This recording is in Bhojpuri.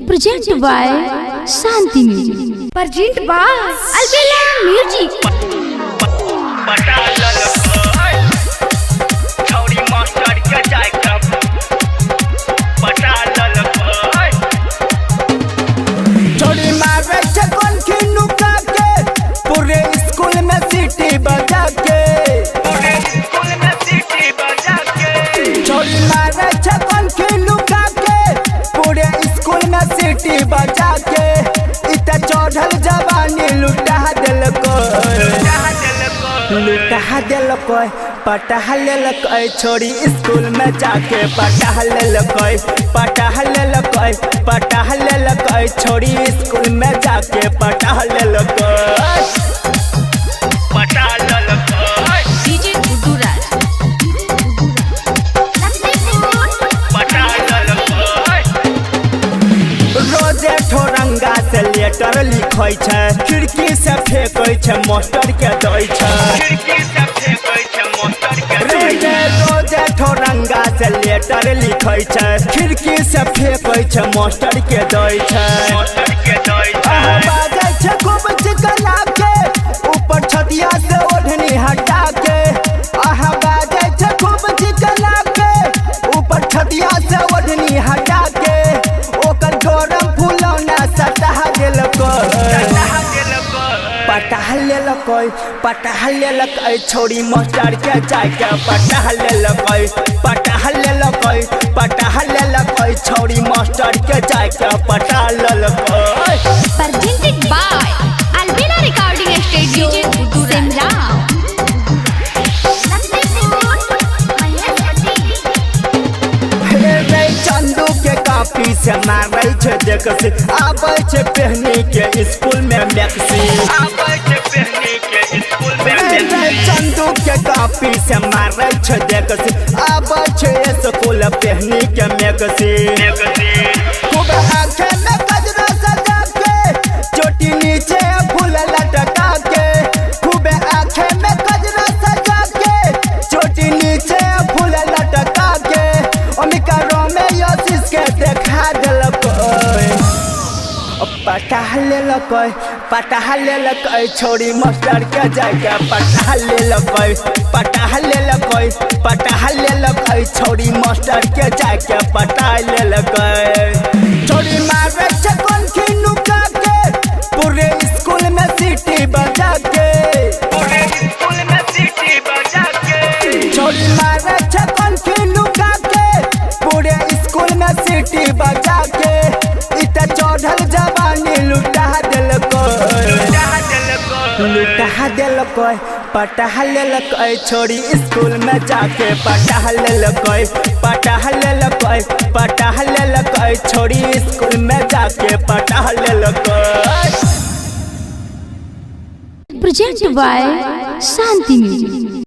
Presented by Shanti Music. Presented by Albela Music. पूरे स्कूल में सीटी बजा के छोड़ी मारे छकन की लुका के पूरे स्कूल में सीटी बजा के इतना चढ़ल जवानी लुटा दिलको पटा लेलको छोड़ी स्कूल में जाके पटा लेलको छोड़ी स्कूल में जाके पटा लेलको रोजे ठोरंगा से लेटर लिखै छै खिड़की से फेंकै छै मास्टर के दै छै रोजे ठोरंगा से लेटर लिखै छै खिड़की से फेंकै छै मास्टर के दै छै बाजै छै खूब चिकना के ऊपर छतिया से ओढ़नी हटा के बाजै छै खूब चिकना के ऊपर छतिया से ओढ़नी हटा के ओकर गरम फुलौना सटा देलको पटा लेलको छोड़ी मास्टर के जाके पटा लेलको छोड़ी मास्टर के जाके पटा लेलको। Presented by Albela Recording Studio, Simla. Chandu के काफी से मारै छै देख से आबै छै पहनी के स्कूल में मैक्सी चंदू के काफी से मारै छै देख से आबै छै स्कूल पहनी के मैक्सी खूब आँखे में गजरा सजा के चोटी नीचे फूल लटका के खूब आँखे में गजरा सजा के चोटी नीचे फूल लटका के अमिका के देखा दिलको पटा लेलको छोड़ी मास्टर के जाके पटा लेलको छोड़ी मास्टर के जाके पटा लेलको छोड़ी मारे छकन की नुका के पूरे स्कूल में सीटी बजा के छोड़ी मारे छकन की नुका के पूरे स्कूल में सीटी बजा के इतना चढ़ल जवानी लुटा दिलको पटा लेलको छोड़ी स्कूल में जाके पटा लेलको छोड़ी स्कूल में जाके पटा लेलको। Presented by Shanti Music.